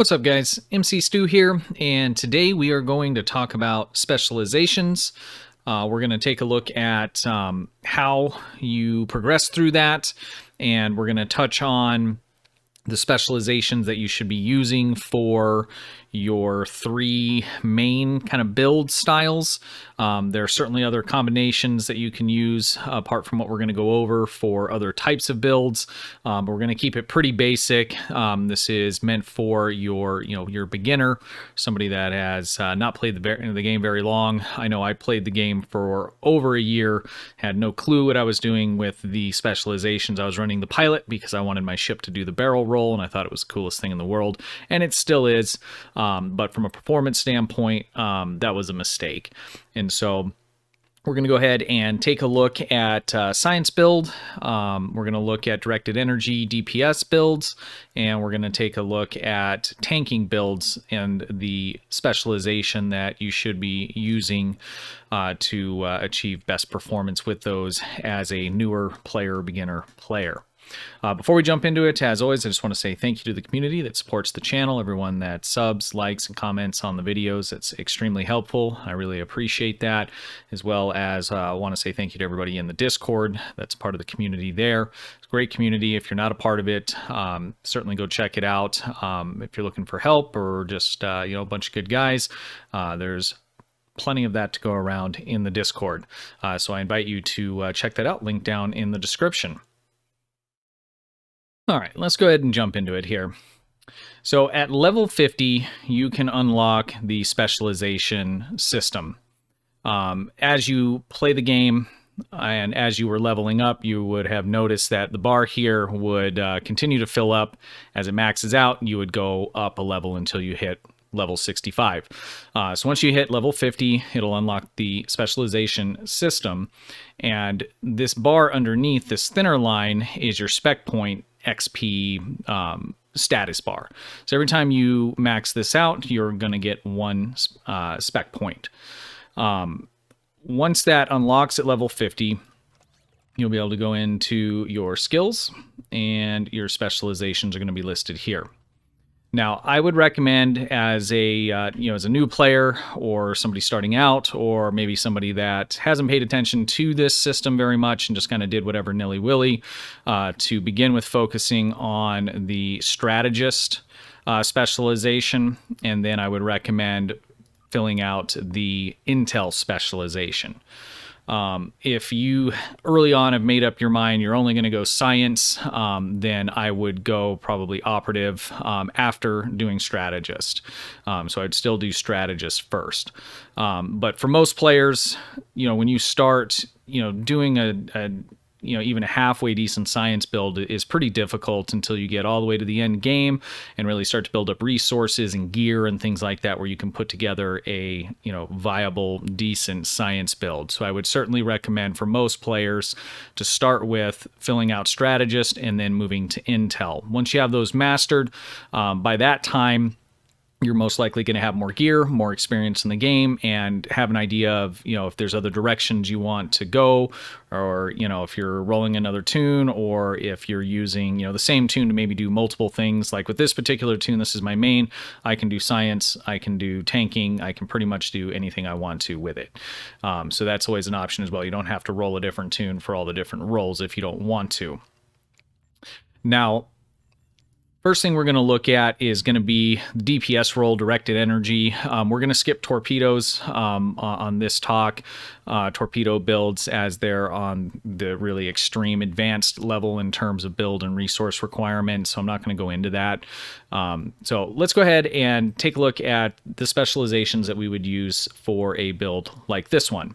What's up, guys? MC Stu here, and today we are going to talk about specializations. We're going to take a look at how you progress through that, and we're going to touch on the specializations that you should be using for your three main kind of build styles. There are certainly other combinations that you can use apart from what we're going to go over for other types of builds, but we're going to keep it pretty basic. This is meant for your beginner, somebody that has not played the game very long. I know I played the game for over a year, had no clue what I was doing with the specializations. I was running the pilot because I wanted my ship to do the barrel roll, and I thought it was the coolest thing in the world, and it still is. But from a performance standpoint, that was a mistake. And so we're going to go ahead and take a look at science build. We're going to look at directed energy DPS builds, and we're going to take a look at tanking builds and the specialization that you should be using to achieve best performance with those as a newer player, beginner player. Before we jump into it, as always, I just want to say thank you to the community that supports the channel, everyone that subs, likes, and comments on the videos. It's extremely helpful. I really appreciate that, as well as I want to say thank you to everybody in the Discord that's part of the community there. It's a great community. If you're not a part of it, certainly go check it out. If you're looking for help or just a bunch of good guys, there's plenty of that to go around in the Discord. So I invite you to check that out. Link down in the description. All right, let's go ahead and jump into it here. So at level 50, you can unlock the specialization system. As you play the game and as you were leveling up, you would have noticed that the bar here would continue to fill up. As it maxes out, you would go up a level until you hit level 65. So once you hit level 50, it'll unlock the specialization system. And this bar underneath, this thinner line, is your spec point XP status bar. So every time you max this out, you're going to get one spec point. Once that unlocks at level 50, you'll be able to go into your skills, and your specializations are going to be listed here. Now, I would recommend as a as a new player or somebody starting out, or maybe somebody that hasn't paid attention to this system very much and just kind of did whatever nilly-willy, to begin with focusing on the Strategist specialization, and then I would recommend filling out the Intel specialization. If you early on have made up your mind you're only going to go science, then I would go probably operative after doing strategist. So I'd still do strategist first. But for most players, when you start, doing a even a halfway decent science build is pretty difficult until you get all the way to the end game and really start to build up resources and gear and things like that, where you can put together a viable, decent science build. So I would certainly recommend for most players to start with filling out strategist and then moving to intel. Once you have those mastered, by that time, you're most likely going to have more gear, more experience in the game, and have an idea of, if there's other directions you want to go, or, if you're rolling another tune, or if you're using, the same tune to maybe do multiple things. Like with this particular tune, this is my main. I can do science, I can do tanking, I can pretty much do anything I want to with it. So that's always an option as well. You don't have to roll a different tune for all the different roles if you don't want to. Now, first thing we're going to look at is going to be DPS role, directed energy. We're going to skip torpedoes on this talk. Torpedo builds, as they're on the really extreme advanced level in terms of build and resource requirements, so I'm not going to go into that. So let's go ahead and take a look at the specializations that we would use for a build like this one.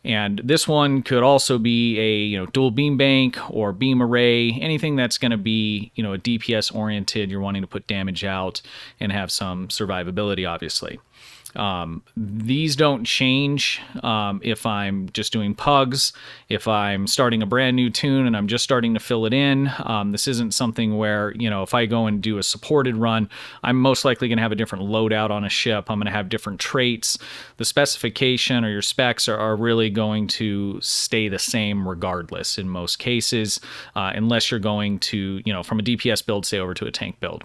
And this one could also be a dual beam bank or beam array, anything that's going to be a DPS oriented. You're wanting to put damage out and have some survivability, obviously. These don't change if I'm just doing pugs, if I'm starting a brand new tune and I'm just starting to fill it in. This isn't something where, if I go and do a supported run, I'm most likely going to have a different loadout on a ship. I'm going to have different traits. The specification or your specs are really going to stay the same regardless in most cases, unless you're going to, from a DPS build, say, over to a tank build.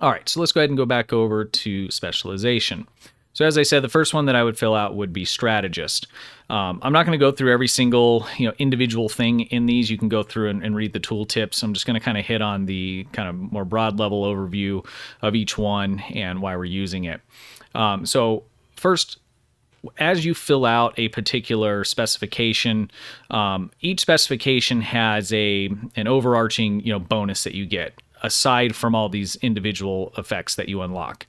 All right, so let's go ahead and go back over to specialization. So as I said, the first one that I would fill out would be strategist. I'm not going to go through every single individual thing in these. You can go through and read the tooltips. I'm just going to kind of hit on the kind of more broad level overview of each one and why we're using it. So first, as you fill out a particular specification, each specification has an overarching bonus that you get, aside from all these individual effects that you unlock.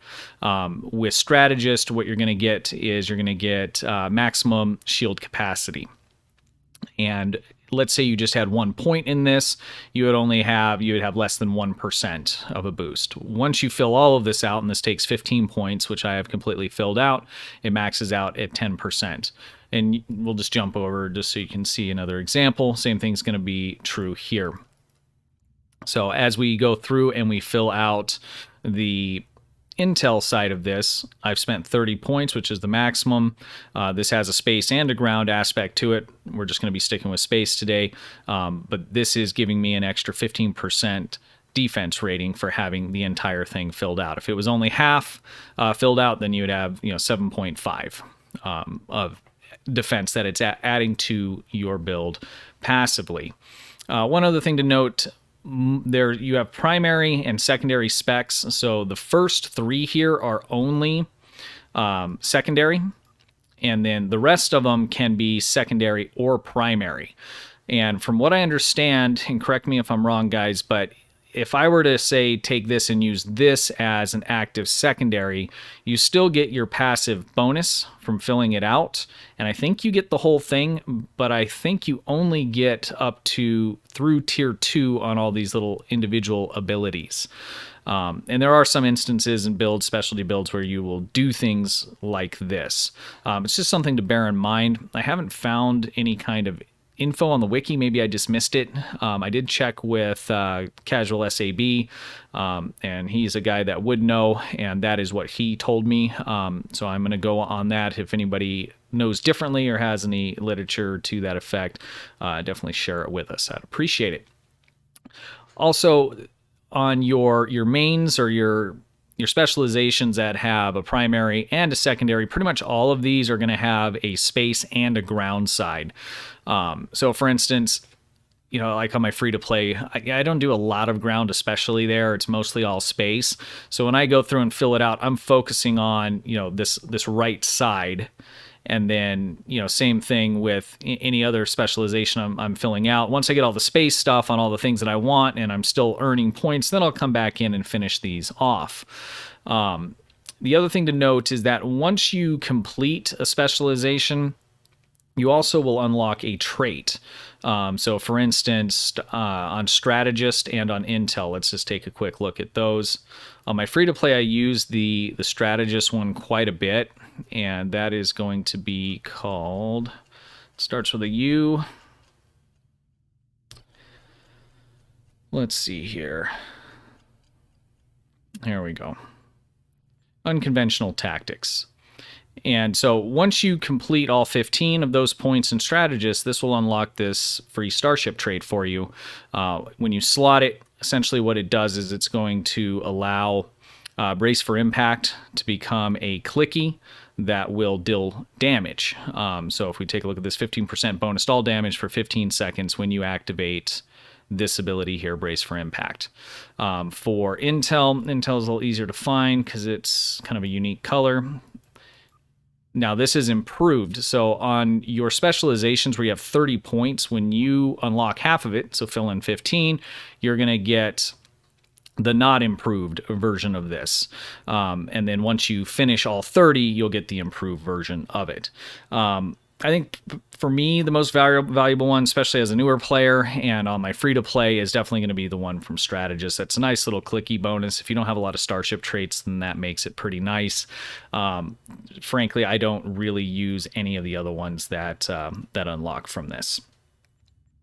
With Strategist, what you're going to get is you're going to get maximum shield capacity. And let's say you just had 1 point in this, you would have less than 1% of a boost. Once you fill all of this out, and this takes 15 points, which I have completely filled out, it maxes out at 10%. And we'll just jump over just so you can see another example. Same thing's going to be true here. So as we go through and we fill out the Intel side of this, I've spent 30 points, which is the maximum. This has a space and a ground aspect to it. We're just going to be sticking with space today, but this is giving me an extra 15% defense rating for having the entire thing filled out. If it was only half filled out, then you would have 7.5 of defense that it's adding to your build passively. One other thing to note, there you have primary and secondary specs. So the first 3 here are only secondary, and then the rest of them can be secondary or primary. And from what I understand, and correct me if I'm wrong, guys, but if I were to say take this and use this as an active secondary, you still get your passive bonus from filling it out. And I think you get the whole thing, but I think you only get up to through tier 2 on all these little individual abilities. And there are some instances in builds, specialty builds, where you will do things like this. It's just something to bear in mind. I haven't found any kind of info on the wiki. Maybe I just missed it. I did check with CasualSAB, and he's a guy that would know, and that is what he told me. So I'm going to go on that. If anybody knows differently or has any literature to that effect, definitely share it with us. I'd appreciate it. Also, on your mains or your specializations that have a primary and a secondary, pretty much all of these are going to have a space and a ground side. So for instance, like on my free-to-play, I don't do a lot of ground, especially there. It's mostly all space. So when I go through and fill it out, I'm focusing on, this right side. And then, same thing with any other specialization I'm filling out. Once I get all the space stuff on all the things that I want and I'm still earning points, then I'll come back in and finish these off. The other thing to note is that once you complete a specialization, you also will unlock a trait. So for instance, on Strategist and on Intel, let's just take a quick look at those. On my free-to-play, I use the Strategist one quite a bit, and that is going to be called, it starts with a U. Let's see here. There we go. Unconventional tactics. And so once you complete all 15 of those points in Strategist, this will unlock this free Starship trait for you. When you slot it, essentially what it does is it's going to allow Brace for Impact to become a clicky that will deal damage. So if we take a look at this, 15% bonus all damage for 15 seconds when you activate this ability here, Brace for Impact. For Intel's a little easier to find because it's kind of a unique color. Now this is improved. So on your specializations where you have 30 points, when you unlock half of it, so fill in 15, you're going to get the not improved version of this. And then once you finish all 30, you'll get the improved version of it. I think for me, the most valuable one, especially as a newer player and on my free-to-play, is definitely going to be the one from Strategist. That's a nice little clicky bonus. If you don't have a lot of Starship traits, then that makes it pretty nice. Frankly, I don't really use any of the other ones that unlock from this.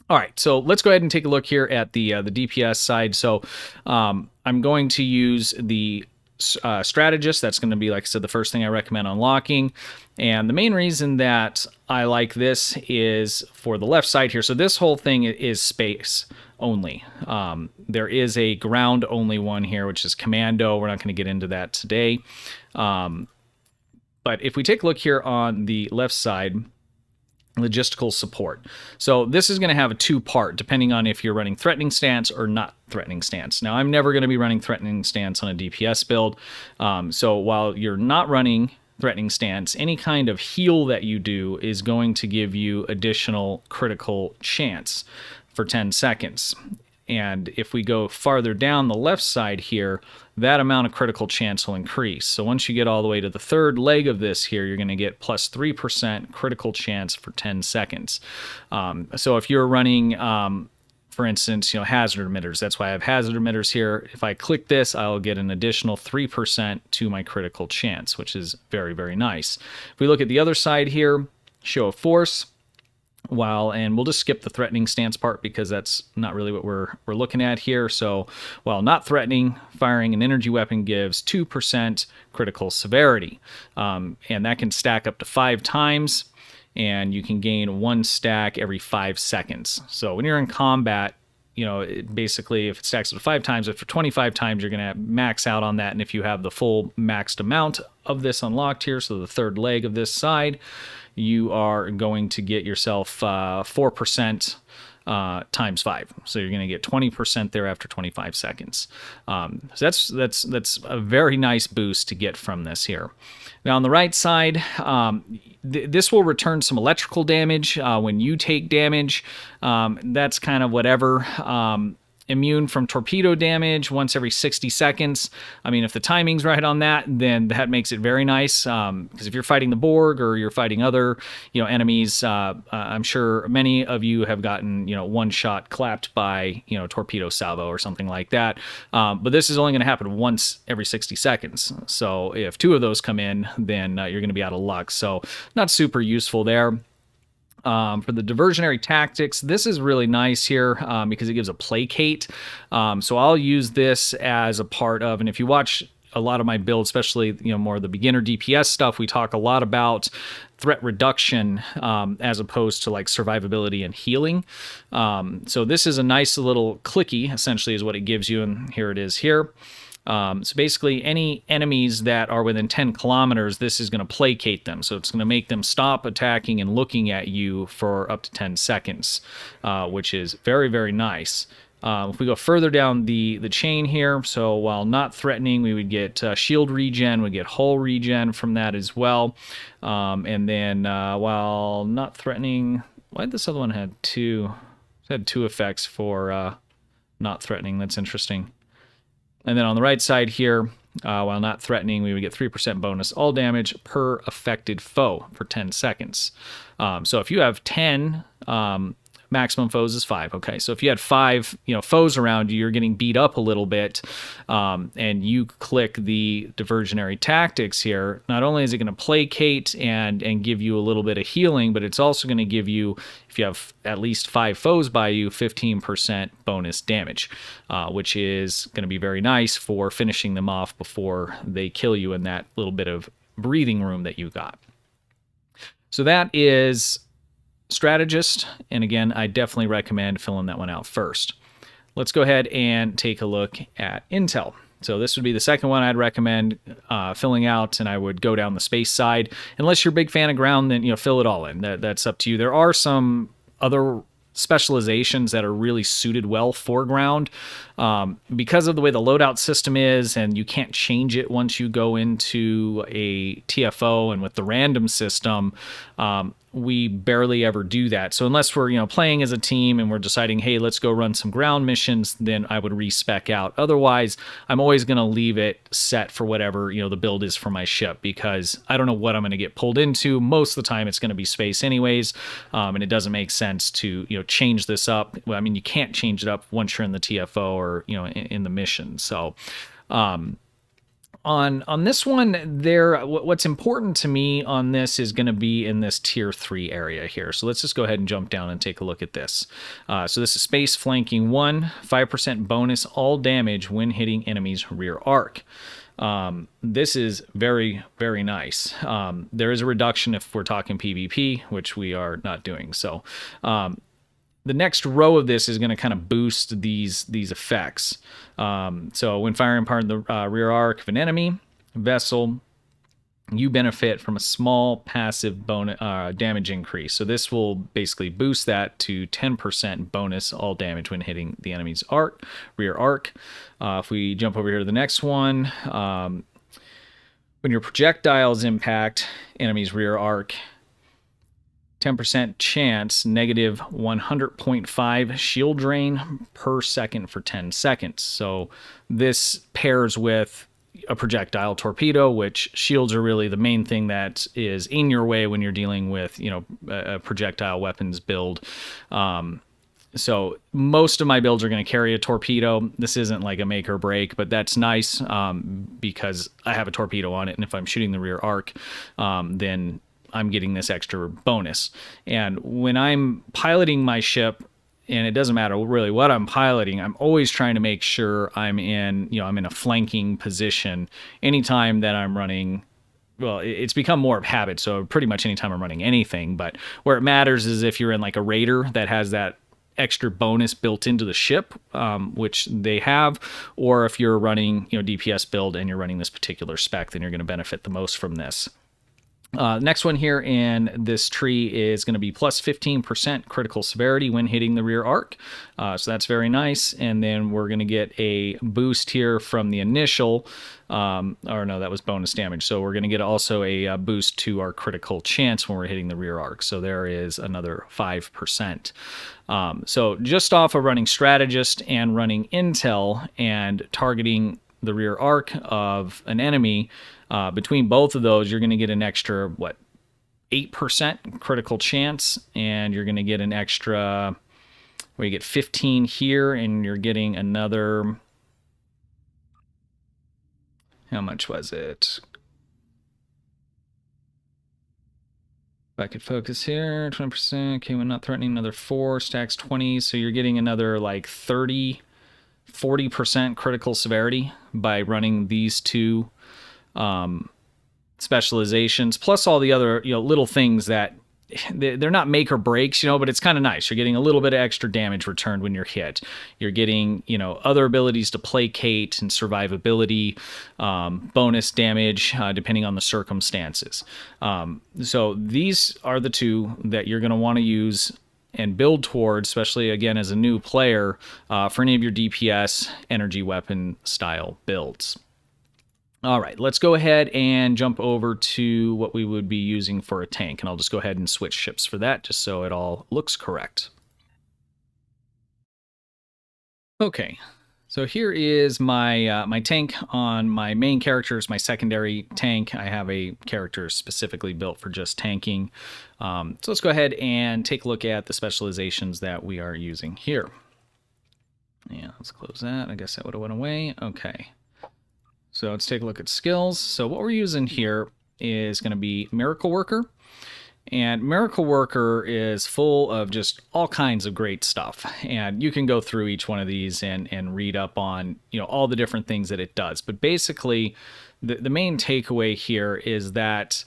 All right, so let's go ahead and take a look here at the DPS side. So I'm going to use the Strategist. That's going to be, like I said, the first thing I recommend unlocking. And the main reason that I like this is for the left side here. So this whole thing is space. only. There is a ground only one here, which is Commando. We're not going to get into that today. But if we take a look here on the left side, logistical support. So this is going to have a two-part, depending on if you're running threatening stance or not threatening stance. Now, I'm never going to be running threatening stance on a DPS build. So while you're not running threatening stance, any kind of heal that you do is going to give you additional critical chance for 10 seconds. And if we go farther down the left side here, that amount of critical chance will increase. So once you get all the way to the third leg of this here, you're going to get plus 3% critical chance for 10 seconds. So if you're running, for instance, hazard emitters, that's why I have hazard emitters here. If I click this, I'll get an additional 3% to my critical chance, which is very, very nice. If we look at the other side here, show of force. And we'll just skip the threatening stance part because that's not really what we're looking at here. So while not threatening, firing an energy weapon gives 2% critical severity. And that can stack up to 5 times, and you can gain 1 stack every 5 seconds. So when you're in combat, basically if it stacks up to 5 times, after 25 times, you're going to max out on that. And if you have the full maxed amount of this unlocked here, so the third leg of this side, you are going to get yourself 4% times 5. So you're going to get 20% there after 25 seconds. So that's a very nice boost to get from this here. Now on the right side, this will return some electrical damage when you take damage. That's kind of whatever. Immune from torpedo damage once every 60 seconds. I mean, if the timing's right on that, then that makes it very nice. Because if you're fighting the Borg or you're fighting other, enemies, I'm sure many of you have gotten, one shot clapped by, torpedo salvo or something like that. But this is only going to happen once every 60 seconds. So if 2 of those come in, then you're going to be out of luck. So not super useful there. For the diversionary tactics, this is really nice here because it gives a placate. So I'll use this as a part of, and if you watch a lot of my builds, especially more of the beginner DPS stuff, we talk a lot about threat reduction as opposed to like survivability and healing. So this is a nice little clicky, essentially, is what it gives you, and here it is here. So basically, any enemies that are within 10 kilometers, this is going to placate them. So it's going to make them stop attacking and looking at you for up to 10 seconds, which is very, very nice. If we go further down the chain here, so while not threatening, we would get shield regen, we get hull regen from that as well. And then while not threatening, why did this other one had two? It had 2 effects for not threatening. That's interesting. And then on the right side here, while not threatening, we would get 3% bonus all damage per affected foe for 10 seconds. So if you have 10, maximum foes is 5. Okay, so if you had 5, foes around you, you're getting beat up a little bit, and you click the diversionary tactics here. Not only is it going to placate and give you a little bit of healing, but it's also going to give you, if you have at least 5 foes by you, 15% bonus damage, which is going to be very nice for finishing them off before they kill you in that little bit of breathing room that you got. So that is Strategist, and again, I definitely recommend filling that one out first. Let's go ahead and take a look at Intel. So this would be the second one I'd recommend filling out, and I would go down the space side. Unless you're a big fan of ground, then fill it all in. That's up to you. There are some other specializations that are really suited well for ground because of the way the loadout system is, and you can't change it once you go into a TFO. And with the random system, we barely ever do that. So unless we're playing as a team and we're deciding, hey, let's go run some ground missions, then I would respec out. Otherwise, I'm always going to leave it set for whatever the build is for my ship, because I don't know what I'm going to get pulled into. Most of the time it's going to be space anyways, and it doesn't make sense to change this up. Well, I mean, you can't change it up once you're in the TFO or in the mission. So on this one, what's important to me on this is going to be in this tier 3 area here. So let's just go ahead and jump down and take a look at this. So this is space flanking 1, 5% bonus all damage when hitting enemy's rear arc. This is very, very nice. There is a reduction if we're talking PvP, which we are not doing. So the next row of this is going to kind of boost these effects. So when firing part of the rear arc of an enemy vessel, you benefit from a small passive bonus damage increase. So this will basically boost that to 10% bonus all damage when hitting the enemy's rear arc. If we jump over here to the next one, when your projectiles impact enemy's rear arc, 10% chance, negative 100.5 shield drain per second for 10 seconds. So this pairs with a projectile torpedo, which shields are really the main thing that is in your way when you're dealing with, a projectile weapons build. So most of my builds are going to carry a torpedo. This isn't like a make or break, but that's nice because I have a torpedo on it. And if I'm shooting the rear arc, then I'm getting this extra bonus. And when I'm piloting my ship, and it doesn't matter really what I'm piloting, I'm always trying to make sure I'm in a flanking position anytime that I'm running. Well, it's become more of habit, so pretty much anytime I'm running anything, but where it matters is if you're in like a raider that has that extra bonus built into the ship, which they have, or if you're running DPS build and you're running this particular spec, then you're going to benefit the most from this. Next one here in this tree is going to be plus 15% critical severity when hitting the rear arc. So that's very nice. And then we're going to get a boost here from the initial, or no, that was bonus damage. So we're going to get also a boost to our critical chance when we're hitting the rear arc. So there is another 5%. So just off of running Strategist and running Intel and targeting the rear arc of an enemy, between both of those, you're going to get an extra, 8% critical chance, and you're going to get an extra, where you get 15 here, and you're getting another, how much was it? If I could focus here, 20%, okay, when not threatening, another 4, stacks 20, so you're getting another like 40% critical severity by running these two specializations, plus all the other little things that they're not make or breaks, but it's kind of nice. You're getting a little bit of extra damage returned when you're hit. You're getting other abilities to placate and survivability, bonus damage depending on the circumstances. So these are the two that you're going to want to use and build towards, especially again as a new player, for any of your DPS energy weapon style builds. All right, let's go ahead and jump over to what we would be using for a tank, and I'll just go ahead and switch ships for that just so it all looks correct. Okay, so here is my my tank on my main characters, my secondary tank. I have a character specifically built for just tanking. So let's go ahead and take a look at the specializations that we are using here. Yeah, let's close that. I guess that would have went away. Okay. So let's take a look at skills. So what we're using here is going to be Miracle Worker. And Miracle Worker is full of just all kinds of great stuff. And you can go through each one of these and read up on all the different things that it does. But basically, the main takeaway here is that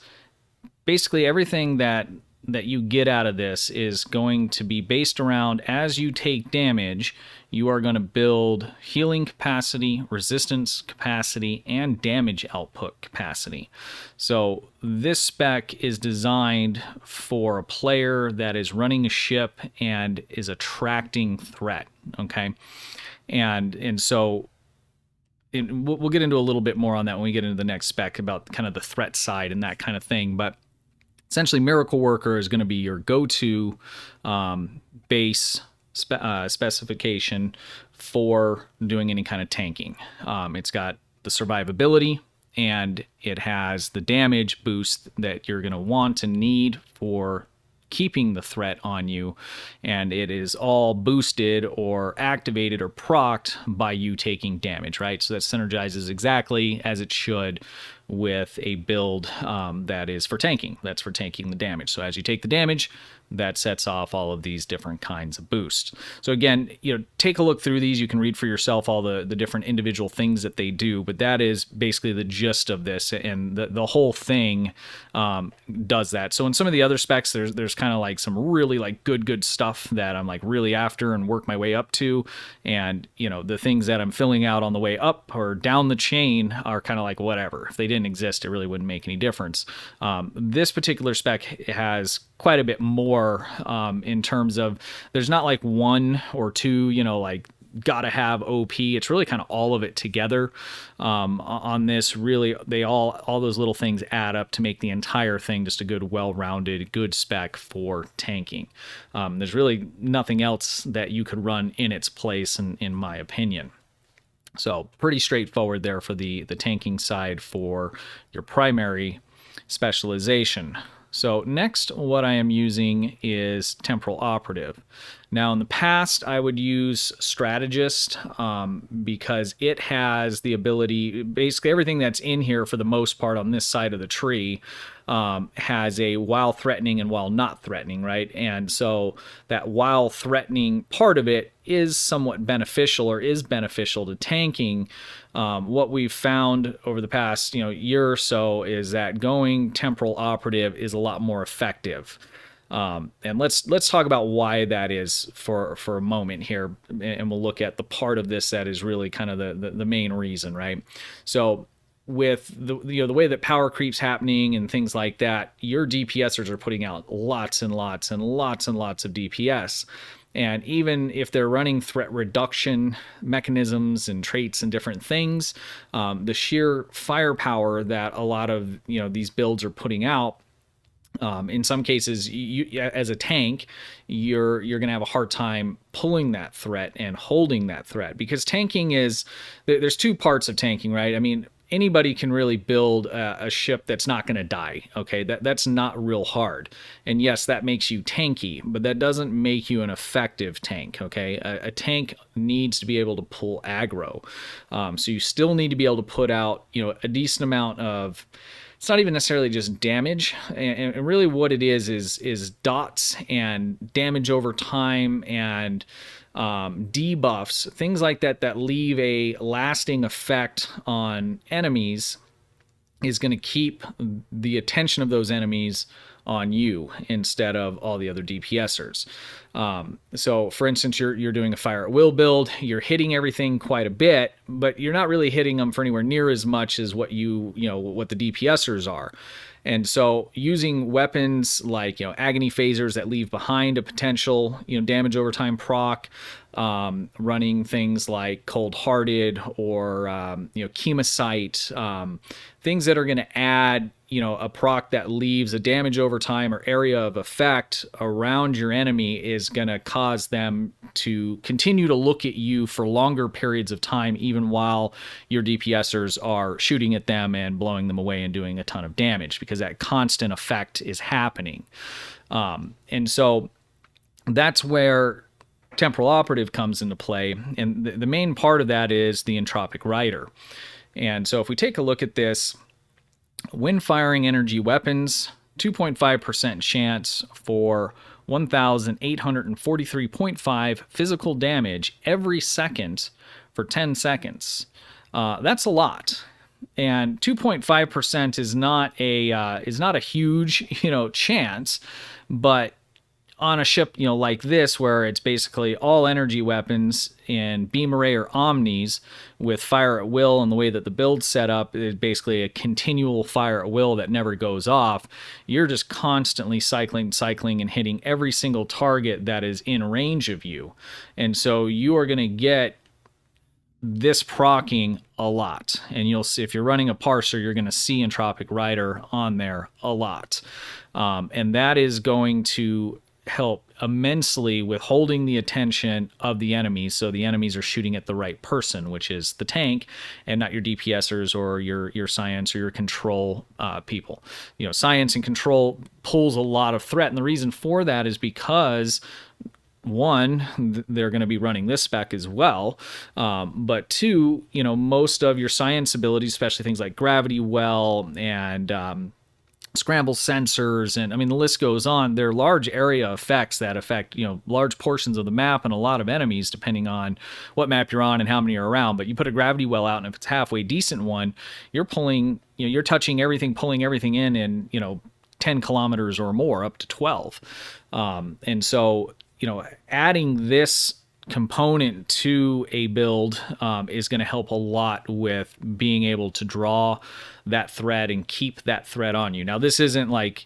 basically everything that you get out of this is going to be based around, as you take damage, you are going to build healing capacity, resistance capacity, and damage output capacity. So this spec is designed for a player that is running a ship and is attracting threat, okay? And so we'll get into a little bit more on that when we get into the next spec about kind of the threat side and that kind of thing, but essentially, Miracle Worker is going to be your go-to base specification for doing any kind of tanking. It's got the survivability, and it has the damage boost that you're going to want and need for keeping the threat on you, and it is all boosted or activated or procced by you taking damage, right? So that synergizes exactly as it should with a build that is for tanking. That's for taking the damage. So as you take the damage, that sets off all of these different kinds of boosts. So again, take a look through these. You can read for yourself all the different individual things that they do, but that is basically the gist of this, and the whole thing does that. So in some of the other specs, there's kind of like some really like good stuff that I'm like really after and work my way up to, and the things that I'm filling out on the way up or down the chain are kind of like whatever. If they didn't exist, it really wouldn't make any difference. This particular spec has quite a bit more in terms of there's not like one or two, like gotta have OP. It's really kind of all of it together on this. Really, they all those little things add up to make the entire thing just a good, well-rounded, good spec for tanking. There's really nothing else that you could run in its place, in my opinion. So pretty straightforward there for the tanking side for your primary specialization. So next, what I am using is Temporal Operative. Now, in the past, I would use Strategist because it has the ability, basically everything that's in here for the most part on this side of the tree has a while threatening and while not threatening, right? And so that while threatening part of it is somewhat beneficial, or is beneficial to tanking. What we've found over the past year or so is that going Temporal Operative is a lot more effective. And let's talk about why that is for a moment here, and we'll look at the part of this that is really kind of the main reason, right? So with the way that power creep's happening and things like that, your DPSers are putting out lots and lots and lots and lots of DPS. And even if they're running threat reduction mechanisms and traits and different things, the sheer firepower that a lot of these builds are putting out, in some cases, you as a tank, you're going to have a hard time pulling that threat and holding that threat, because tanking there's two parts of tanking, right? I mean, anybody can really build a ship that's not going to die. Okay, that's not real hard. And yes, that makes you tanky, but that doesn't make you an effective tank. Okay, a tank needs to be able to pull aggro. So you still need to be able to put out a decent amount of. It's not even necessarily just damage, and really what it is dots and damage over time and debuffs, things like that leave a lasting effect on enemies, is going to keep the attention of those enemies on you instead of all the other DPSers. So for instance, you're doing a fire at will build, you're hitting everything quite a bit, but you're not really hitting them for anywhere near as much as what what the DPSers are. And so using weapons like agony phasers that leave behind a potential damage over time proc, running things like cold-hearted or chemosite, things that are going to add a proc that leaves a damage over time or area of effect around your enemy is going to cause them to continue to look at you for longer periods of time, even while your DPSers are shooting at them and blowing them away and doing a ton of damage, because that constant effect is happening. And so that's where Temporal Operative comes into play. And the main part of that is the Entropic Rider. And so if we take a look at this, when firing energy weapons, 2.5% chance for 1,843.5 physical damage every second for 10 seconds. That's a lot. And 2.5% is not a huge, chance, but on a ship, like this, where it's basically all energy weapons in beam array or omnis with fire at will, and the way that the build's set up is basically a continual fire at will that never goes off. You're just constantly cycling and hitting every single target that is in range of you. And so you are going to get this proccing a lot. And you'll see, if you're running a parser, you're going to see Entropic Rider on there a lot. And that is going to help immensely with holding the attention of the enemies, so the enemies are shooting at the right person, which is the tank, and not your DPSers or your science or your control people. Science and control pulls a lot of threat, and the reason for that is because one, they're going to be running this spec as well. But two, most of your science abilities, especially things like gravity well and scramble sensors, and I mean the list goes on. They're large area effects that affect large portions of the map and a lot of enemies depending on what map you're on and how many are around. But you put a gravity well out, and if it's halfway decent one, you're pulling, you're touching everything, pulling everything in 10 kilometers or more, up to 12. And so adding this component to a build is going to help a lot with being able to draw that thread and keep that thread on you. Now, this isn't like,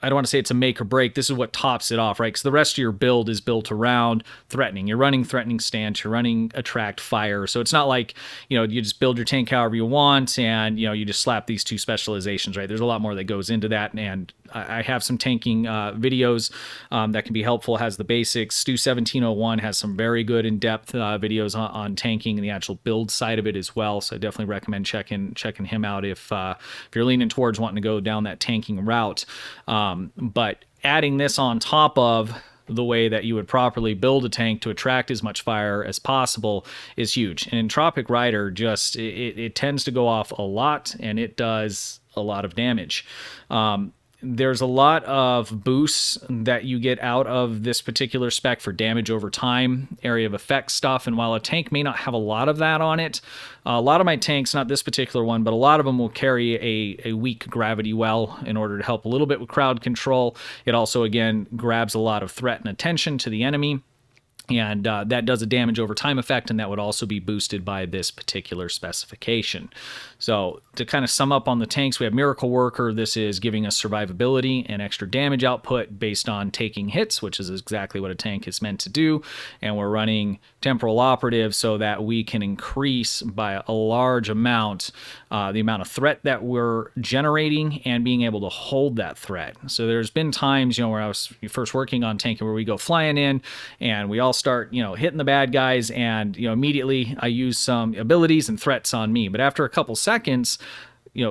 I don't want to say it's a make or break. This is what tops it off, right? Because the rest of your build is built around threatening. You're running threatening stance. You're running attract fire. So it's not like, you just build your tank however you want and, you just slap these two specializations, right? There's a lot more that goes into that. And I have some tanking videos that can be helpful. Has the basics. Stu1701 has some very good in-depth videos on tanking and the actual build side of it as well. So I definitely recommend checking him out if you're leaning towards wanting to go down that tanking route. But adding this on top of the way that you would properly build a tank to attract as much fire as possible is huge. And Entropic Rider just it tends to go off a lot, and it does a lot of damage. There's a lot of boosts that you get out of this particular spec for damage over time, area of effect stuff, and while a tank may not have a lot of that on it, a lot of my tanks, not this particular one, but a lot of them will carry a weak gravity well in order to help a little bit with crowd control. It also, again, grabs a lot of threat and attention to the enemy. And that does a damage over time effect, and that would also be boosted by this particular specification. So to kind of sum up on the tanks, we have Miracle Worker. This is giving us survivability and extra damage output based on taking hits, which is exactly what a tank is meant to do. And we're running Temporal Operative so that we can increase by a large amount the amount of threat that we're generating and being able to hold that threat. So there's been times, where I was first working on tanking where we go flying in and we all start, hitting the bad guys, and, immediately I use some abilities and threats on me. But after a couple seconds,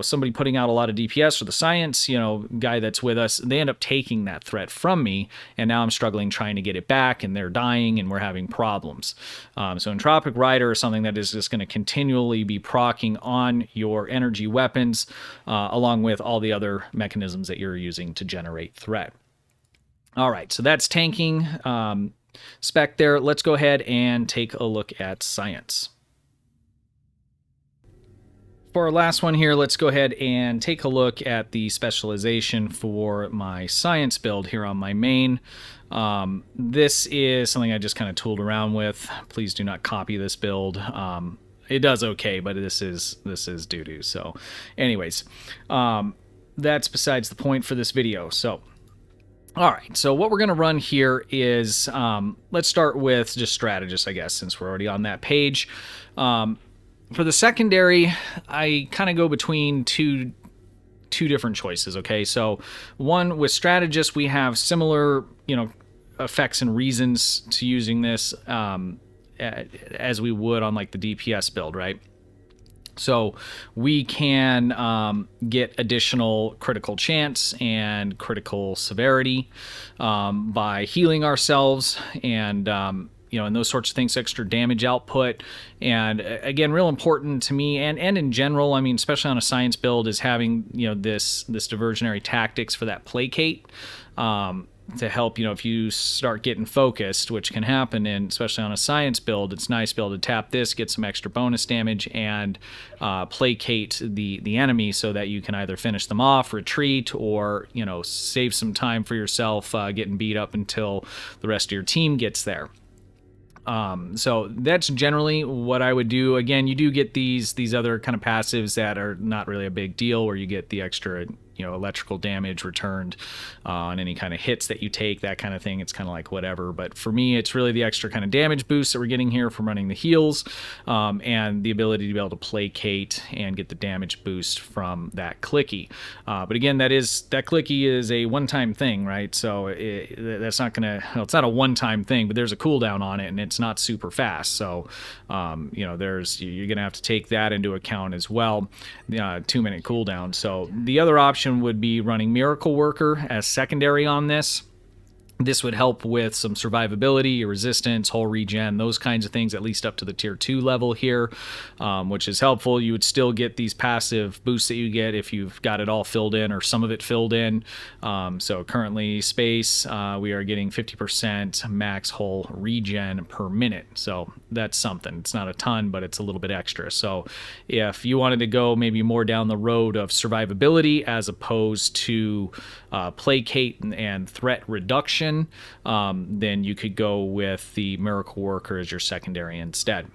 somebody putting out a lot of DPS or the science, guy that's with us, they end up taking that threat from me, and now I'm struggling trying to get it back, and they're dying, and we're having problems. So Entropic Rider is something that is just going to continually be proccing on your energy weapons, along with all the other mechanisms that you're using to generate threat. All right, so that's tanking spec there. Let's go ahead and take a look at science. For our last one here, let's go ahead and take a look at the specialization for my science build here on my main. This is something I just kind of tooled around with. Please do not copy this build. It does okay, but this is doo-doo. So anyways, that's besides the point for this video. So all right, so what we're going to run here is, let's start with just Strategist, I guess, since we're already on that page. For the secondary, I kind of go between two different choices, okay? So one, with Strategist, we have similar, effects and reasons to using this as we would on like the DPS build, right? So we can get additional critical chance and critical severity by healing ourselves and, and those sorts of things, extra damage output. And again, real important to me and in general, I mean, especially on a science build, is having, this diversionary tactics for that placate. To help, if you start getting focused, which can happen, and especially on a science build, it's nice to be able to tap this, get some extra bonus damage, and placate the enemy so that you can either finish them off, retreat, or, save some time for yourself getting beat up until the rest of your team gets there. So that's generally what I would do. Again, you do get these other kind of passives that are not really a big deal, where you get the extra, electrical damage returned on any kind of hits that you take, that kind of thing. It's kind of like whatever. But for me, it's really the extra kind of damage boost that we're getting here from running the heals, and the ability to be able to placate and get the damage boost from that clicky. But again, that clicky is a one-time thing, right? So that's not gonna, it's not a one-time thing, but there's a cooldown on it, and it's not super fast. So, you're gonna have to take that into account as well. 2-minute cooldown. So the other option would be running Miracle Worker as secondary on this. This would help with some survivability, your resistance, hull regen, those kinds of things, at least up to the tier 2 level here, which is helpful. You would still get these passive boosts that you get if you've got it all filled in or some of it filled in. So currently space, we are getting 50% max hull regen per minute. So that's something. It's not a ton, but it's a little bit extra. So if you wanted to go maybe more down the road of survivability as opposed to placate and threat reduction, then you could go with the Miracle Worker as your secondary instead.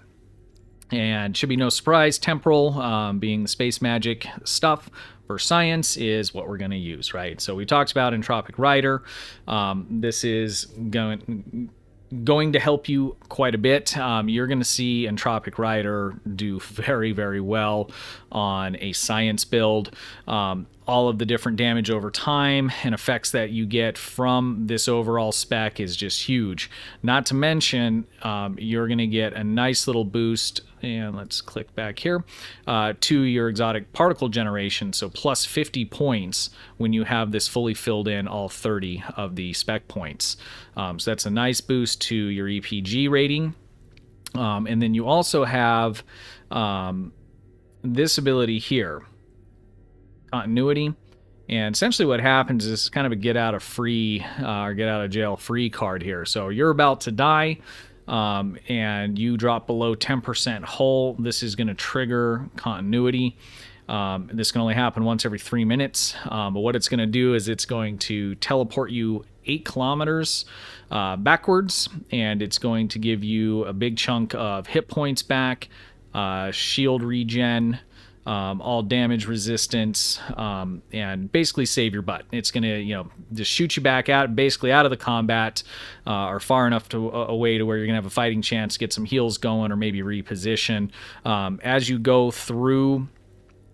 And should be no surprise, temporal, being the space magic stuff for science, is what we're going to use, right? So we talked about Entropic Rider. This is going to help you quite a bit. You're going to see Entropic Rider do very, very well on a science build. All of the different damage over time and effects that you get from this overall spec is just huge. Not to mention, you're going to get a nice little boost, and let's click back here, to your exotic particle generation, so plus 50 points when you have this fully filled in all 30 of the spec points. So that's a nice boost to your EPG rating. And then you also have this ability here, Continuity. And essentially what happens is kind of a get out of jail free card here. So you're about to die, and you drop below 10% hull. This is going to trigger Continuity. This can only happen once every 3 minutes. But what it's going to do is it's going to teleport you 8 kilometers backwards, and it's going to give you a big chunk of hit points back, shield regen, all damage resistance, and basically save your butt. It's going to, just shoot you back out, basically out of the combat, or far enough away to where you're going to have a fighting chance, get some heals going, or maybe reposition. As you go through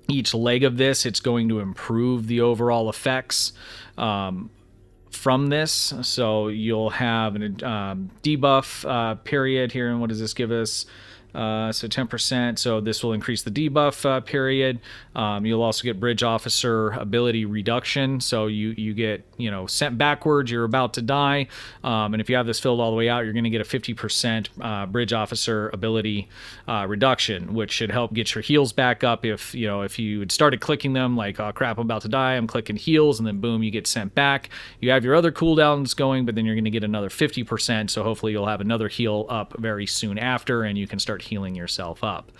each leg of this, it's going to improve the overall effects from this. So you'll have a debuff period here, and what does this give us? So 10%, so this will increase the debuff period. You'll also get Bridge Officer ability reduction, so you get sent backwards, you're about to die, and if you have this filled all the way out, you're going to get a 50% Bridge Officer ability reduction, which should help get your heals back up. If you had started clicking them like, oh crap, I'm about to die, I'm clicking heals, and then boom, you get sent back. You have your other cooldowns going, but then you're going to get another 50%, so hopefully you'll have another heal up very soon after, and you can start healing yourself up.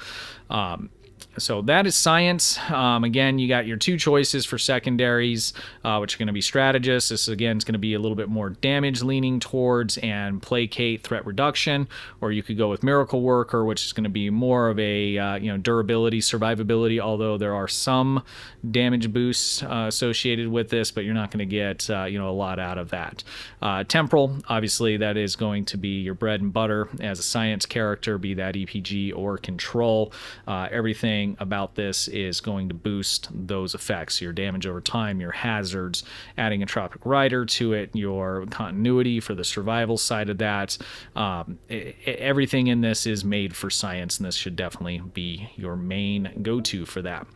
So that is science. Again, you got your 2 choices for secondaries, which are going to be Strategist. This again is going to be a little bit more damage leaning towards, and placate, threat reduction. Or you could go with Miracle Worker, which is going to be more of a durability, survivability. Although there are some damage boosts associated with this, but you're not going to get a lot out of that. Temporal, obviously, that is going to be your bread and butter as a science character, be that EPG or control. Everything about this is going to boost those effects, your damage over time, your hazards, adding Entropic Rider to it, your continuity for the survival side of that. Everything in this is made for science, and this should definitely be your main go-to for that.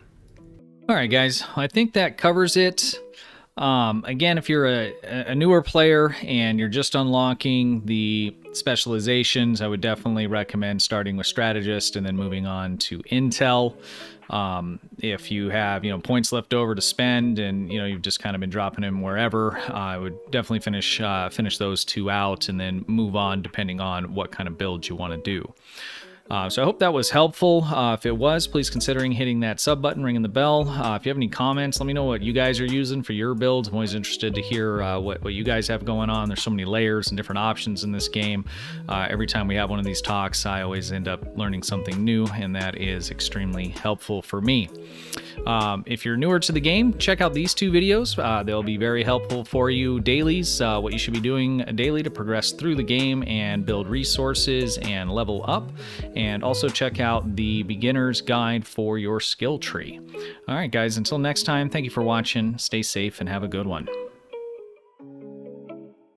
All right, guys, I think that covers it. Again, if you're a newer player and you're just unlocking the specializations, I would definitely recommend starting with Strategist and then moving on to Intel. If you have points left over to spend, and you've just kind of been dropping them wherever, I would definitely finish those 2 out and then move on depending on what kind of build you want to do. So I hope that was helpful. If it was, please consider hitting that sub button, ringing the bell. If you have any comments, let me know what you guys are using for your builds. I'm always interested to hear what you guys have going on. There's so many layers and different options in this game. Every time we have one of these talks, I always end up learning something new, and that is extremely helpful for me. If you're newer to the game, check out these 2 videos. They'll be very helpful for you. Dailies, what you should be doing daily to progress through the game and build resources and level up. And also check out the beginner's guide for your skill tree. All right, guys, until next time, thank you for watching. Stay safe and have a good one.